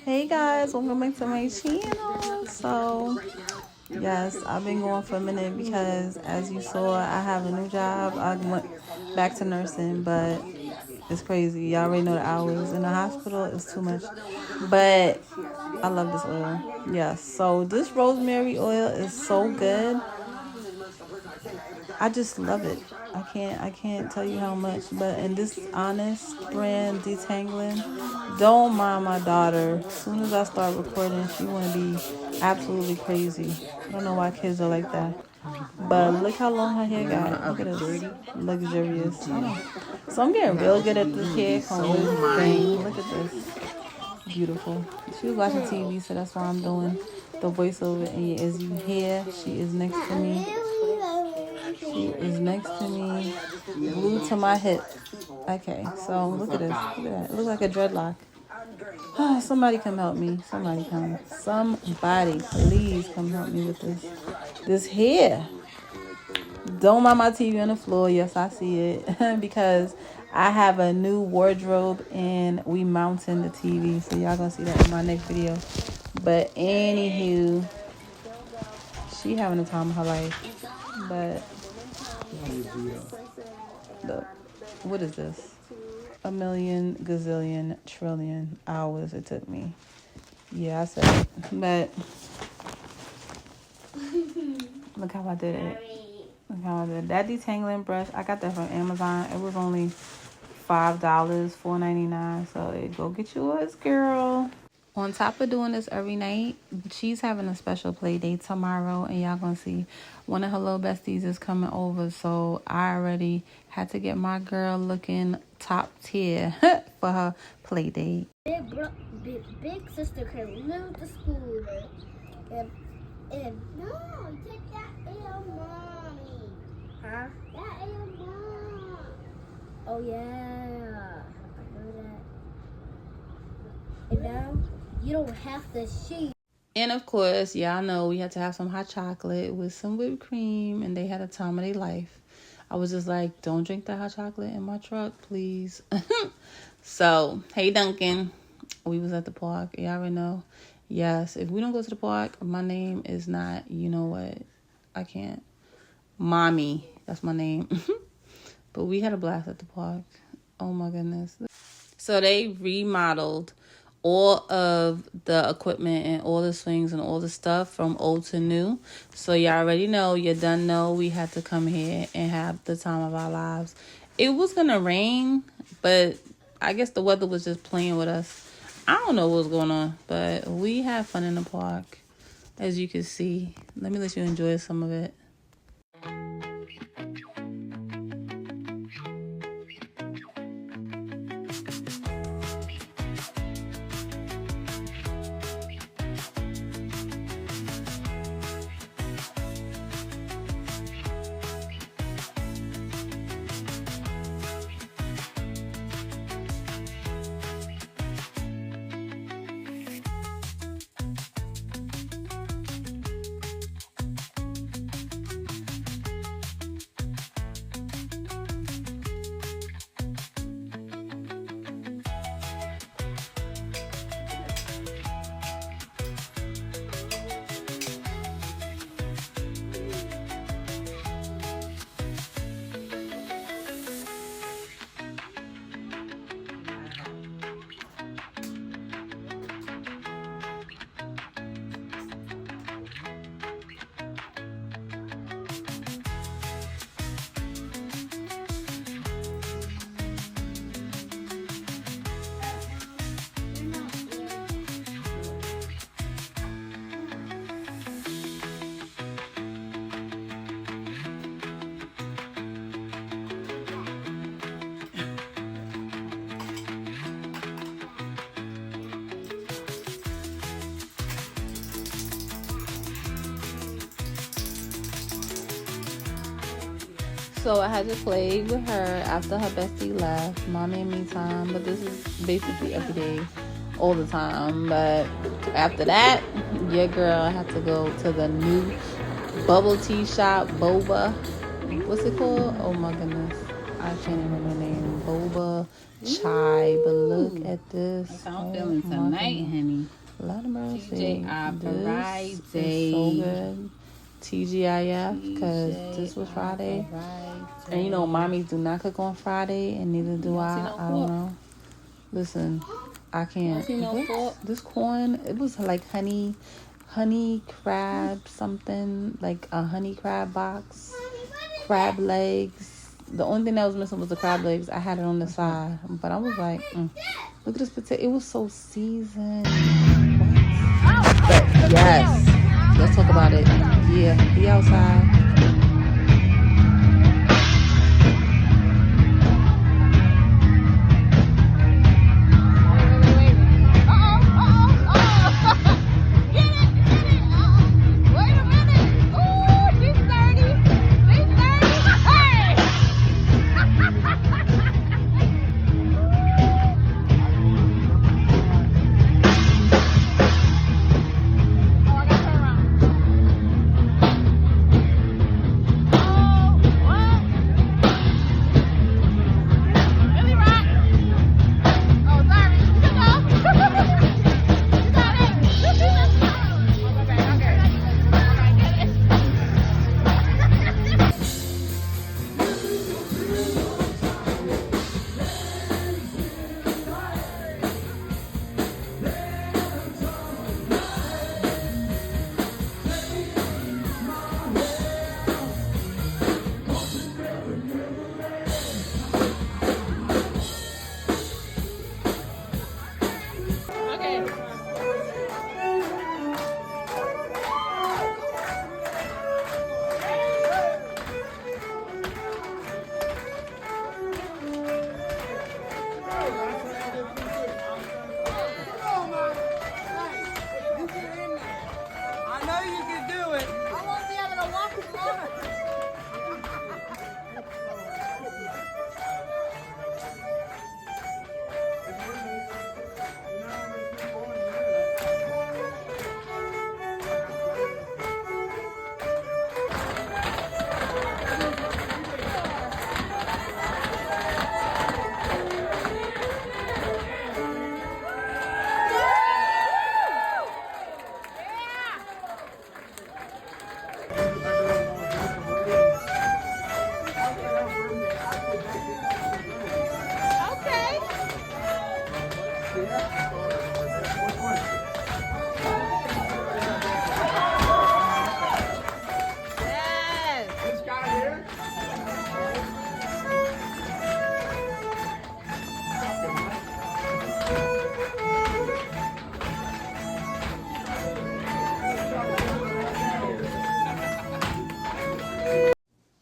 Hey guys, welcome back to my channel. So yes, I've been going for a minute because as you saw, I have a new job. I went back to nursing, but it's crazy. Y'all already know the hours in the hospital is too much. But I love this oil. Yes, so this rosemary oil is so good. I just love it. I can't tell you how much. But in this Honest brand detangling, don't mind my daughter. As soon as I start recording, she want to be absolutely crazy. I don't know why kids are like that. But look how long her hair got. Look at this. Luxurious. So I'm getting real good at this hair comb thing. Look at this. Beautiful. She was watching TV, so that's why I'm doing the voiceover. And as you hear, she is next to me. She is next to me, glued to my hip. Okay, so look at this. Look at that. It looks like a dreadlock. Somebody come help me. Somebody come. Somebody, please come help me with this. This hair. Don't mind my TV on the floor. Yes, I see it. Because I have a new wardrobe and we mounting the TV. So y'all gonna see that in my next video. But anywho, she having the time of her life. But look, what is this? 1,000,000 gazillion trillion hours it took me. Yeah, I said it. But look how I did it. Look how I did it. That detangling brush, I got that from Amazon. It was only $5, $4.99. So go get yours, girl. On top of doing this every night, she's having a special play date tomorrow, and y'all gonna see one of her little besties is coming over. So I already had to get my girl looking top tier for her play date. Big sister can move the scooter. And no, take that L, mommy. Huh? That L, mom. Oh yeah, I know that. And now you don't have to shoot. And of course, y'all know we had to have some hot chocolate with some whipped cream, and they had a time of their life. I was just like, don't drink that hot chocolate in my truck, please. So, hey Duncan, we was at the park. Y'all already know. Yes, if we don't go to the park, my name is not, you know what, I can't. Mommy, that's my name. But we had a blast at the park. Oh my goodness. So they remodeled all of the equipment and all the swings and all the stuff from old to new. So y'all already know, you done know we had to come here and have the time of our lives. It was gonna rain, but I guess the weather was just playing with us. I don't know what was going on, but we had fun in the park, as you can see. Let me let you enjoy some of it. So I had to play with her after her bestie left. Mommy and me time. But this is basically every day, all the time. But after that, your girl had to go to the new bubble tea shop, Boba. What's it called? Oh my goodness. I can't remember the name. Boba chai. But look at this. That's how I'm feeling tonight, honey. Lot of mercy. TGI This Friday. is so good. TGIF, because this was Friday. And you know, mommies do not cook on Friday, and neither do I. I don't know. Listen, I can't. This corn, it was like honey crab something, like a honey crab box, crab legs. The only thing that was missing was the crab legs. I had it on the side, but I was like, look at this potato. It was so seasoned. But yes, let's talk about it. Yeah, be outside.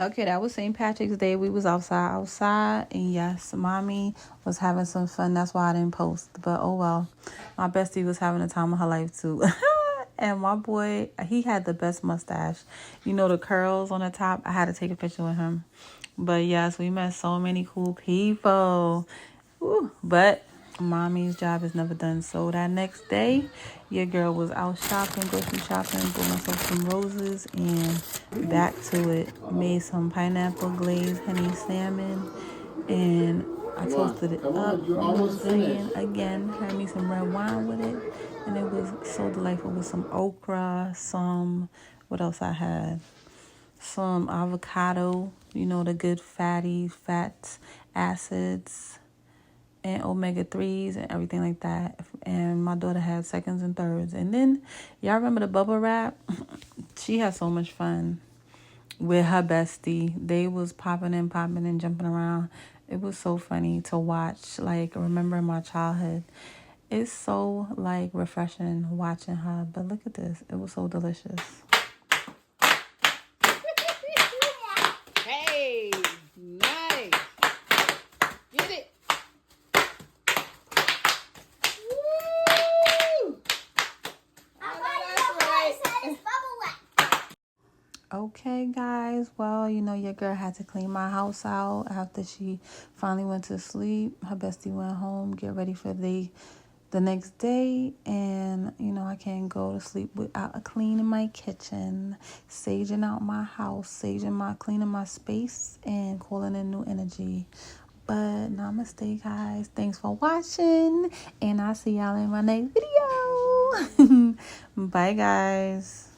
Okay, that was St. Patrick's Day. We was outside, and yes, mommy was having some fun. That's why I didn't post. But oh well, my bestie was having a time of her life too. And my boy, he had the best mustache. You know, the curls on the top. I had to take a picture with him. But yes, we met so many cool people. Woo. But mommy's job is never done. So that next day, your girl was out shopping, grocery shopping, bought myself some roses, and back to it. Made some pineapple glazed honey salmon, and I toasted it up. Again, had me some red wine with it, and it was so delightful with some okra, what else I had? Some avocado, you know, the good fats, acids, and omega-3s and everything like that. And my daughter had seconds and thirds. And then, y'all remember the bubble wrap? She had so much fun with her bestie. They was popping and jumping around. It was so funny to watch, like, remembering my childhood. It's so, like, refreshing watching her. But look at this. It was so delicious. Hey, nice. Get it. Okay, guys. Well, you know, your girl had to clean my house out after she finally went to sleep. Her bestie went home, get ready for the the next day, and you know, I can't go to sleep without cleaning my kitchen, saging out my house, cleaning my space, and calling in new energy. But namaste, guys. Thanks for watching, and I'll see y'all in my next video. Bye, guys.